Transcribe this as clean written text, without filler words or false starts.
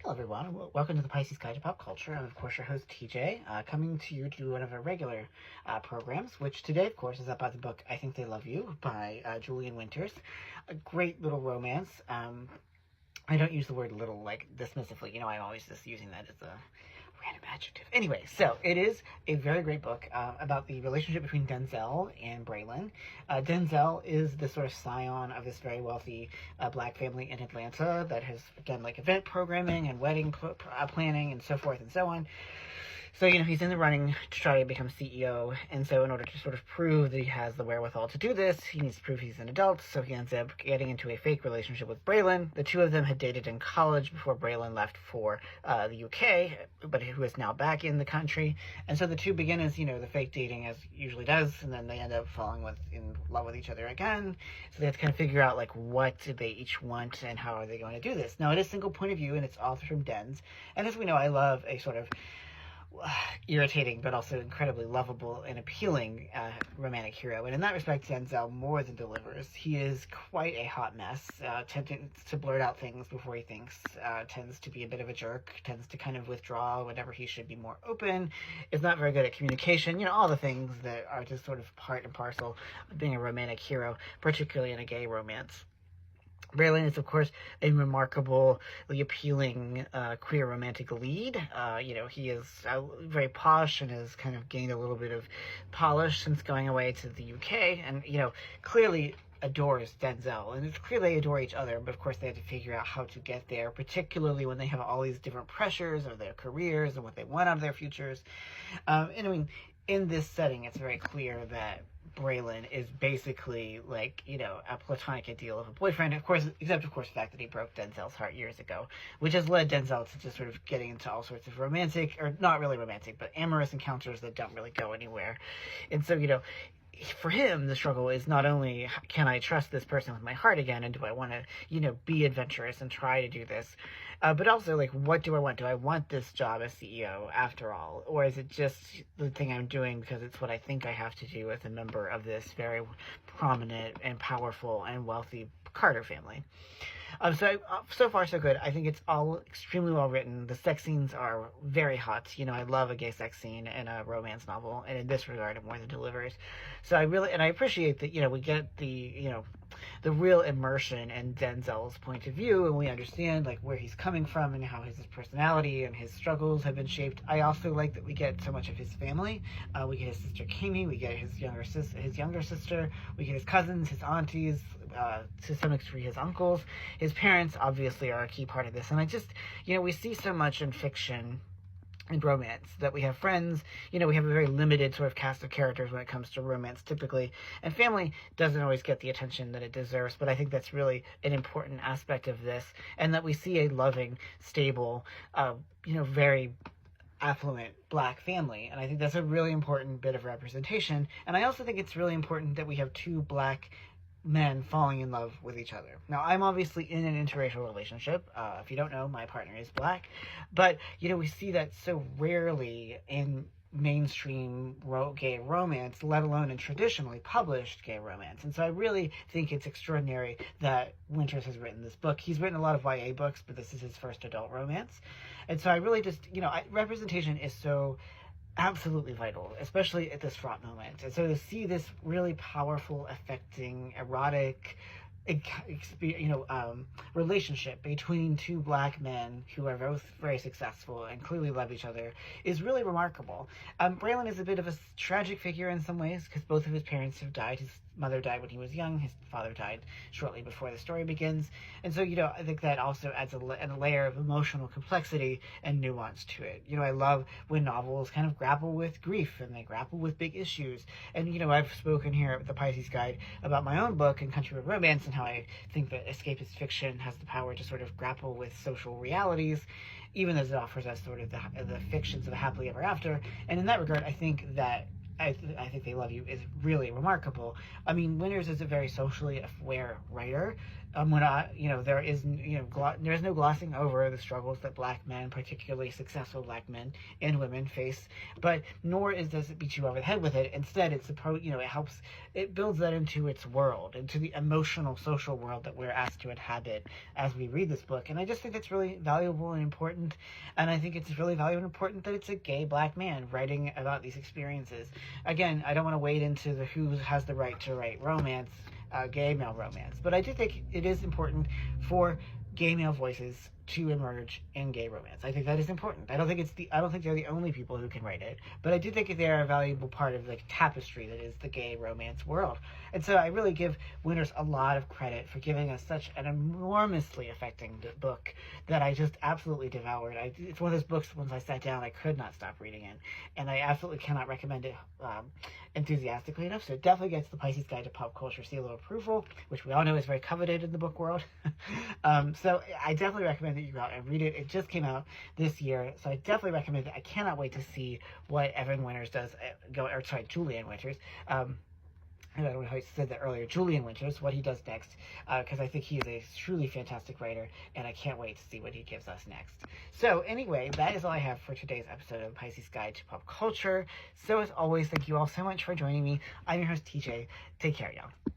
Hello, everyone, and welcome to the Pisces Guide to Pop Culture. I'm, of course, your host, TJ, coming to you to do one of our regular programs, which today, of course, is about the book I Think They Love You by Julian Winters. A great little romance. I don't use the word little, like, dismissively. You know, I'm always just using that as a random adjective. Anyway, so it is a very great book about the relationship between Denzel and Braylon. Denzel is the sort of scion of this very wealthy black family in Atlanta that has done like event programming and wedding planning and so forth and so on. So, you know, he's in the running to try to become CEO, and so in order to sort of prove that he has the wherewithal to do this, he needs to prove he's an adult, so he ends up getting into a fake relationship with Braylon. The two of them had dated in college before Braylon left for the UK, but who is now back in the country, and so the two begin as, you know, the fake dating as usually does, and then they end up falling in love with each other again, so they have to kind of figure out, like, what do they each want, and how are they going to do this. Now, it is a single point of view, and it's all from Denz, and as we know, I love a sort of irritating but also incredibly lovable and appealing romantic hero, and in that respect Denzel more than delivers. He is quite a hot mess, tending to blurt out things before he thinks, tends to be a bit of a jerk, tends to kind of withdraw whenever he should be more open, is not very good at communication, you know, all the things that are just sort of part and parcel of being a romantic hero, particularly in a gay romance. Braylon is, of course, a remarkably appealing queer romantic lead. You know, he is very posh and has kind of gained a little bit of polish since going away to the UK, and, you know, clearly adores Denzel, and it's clear they adore each other, but of course they have to figure out how to get there, particularly when they have all these different pressures of their careers and what they want out of their futures. And I mean, in this setting, it's very clear that Braylon is basically like, you know, a platonic ideal of a boyfriend, of course, except of course the fact that he broke Denzel's heart years ago, which has led Denzel to just sort of getting into all sorts of romantic, or not really romantic, but amorous encounters that don't really go anywhere. And so, you know, for him, the struggle is not only can I trust this person with my heart again, and do I want to, you know, be adventurous and try to do this, but also, like, what do I want? Do I want this job as CEO after all? Or is it just the thing I'm doing because it's what I think I have to do as a member of this very prominent and powerful and wealthy Carter family? So far so good. I think it's all extremely well written. The sex scenes are very hot. You know, I love a gay sex scene in a romance novel, and in this regard, it more than delivers. So I appreciate that, you know, we get the, you know, the real immersion in Denzel's point of view, and we understand, like, where he's coming from and how his personality and his struggles have been shaped. I also like that we get so much of his family. We get his sister Kami, we get his younger sister, we get his cousins, his aunties, to some degree his uncles. His parents obviously are a key part of this, and I just, you know, we see so much in fiction and romance that we have friends, you know, we have a very limited sort of cast of characters when it comes to romance typically, and family doesn't always get the attention that it deserves, but I think that's really an important aspect of this, and that we see a loving, stable, you know, very affluent black family, and I think that's a really important bit of representation. And I also think it's really important that we have two black men falling in love with each other. Now, I'm obviously in an interracial relationship. If you don't know, my partner is black. But, you know, we see that so rarely in mainstream gay romance, let alone in traditionally published gay romance. And so I really think it's extraordinary that Winters has written this book. He's written a lot of YA books, but this is his first adult romance. And so I really just, you know, representation is so absolutely vital, especially at this fraught moment. And so to see this really powerful, affecting, erotic, you know, relationship between two black men who are both very successful and clearly love each other is really remarkable. Braylon is a bit of a tragic figure in some ways because both of his parents have died. His mother died when he was young. His father died shortly before the story begins. And so, you know, I think that also adds a layer of emotional complexity and nuance to it. You know, I love when novels kind of grapple with grief and they grapple with big issues. And, you know, I've spoken here at the Pisces Guide about my own book, In Country of Romance, and how I think that escapist fiction has the power to sort of grapple with social realities, even as it offers us sort of the fictions of a happily ever after. And in that regard, I think that I Think They Love You is really remarkable. I mean, Winters is a very socially aware writer, there is, there is no glossing over the struggles that black men, particularly successful black men and women, face, but nor does it beat you over the head with it. Instead, it builds that into its world, into the emotional, social world that we're asked to inhabit as we read this book. And I just think that's really valuable and important. And I think it's really valuable and important that it's a gay black man writing about these experiences. Again, I don't want to wade into the who has the right to write romance, gay male romance, but I do think it is important for gay male voices to emerge in gay romance. I think that is important. I don't think they're the only people who can write it, but I do think they're a valuable part of the tapestry that is the gay romance world. And so I really give Winters a lot of credit for giving us such an enormously affecting book that I just absolutely devoured. It's one of those books, once I sat down, I could not stop reading it, and I absolutely cannot recommend it enthusiastically enough. So it definitely gets the Pisces Guide to Pop Culture seal of approval, which we all know is very coveted in the book world. So I definitely recommend that you go out and read it. It just came out this year, so I definitely recommend it. I cannot wait to see what Julian Winters. I don't know how I said that earlier. Julian Winters, what he does next, because I think he is a truly fantastic writer, and I can't wait to see what he gives us next. So anyway, that is all I have for today's episode of Pisces Guide to Pop Culture. So as always, thank you all so much for joining me. I'm your host, TJ. Take care, y'all.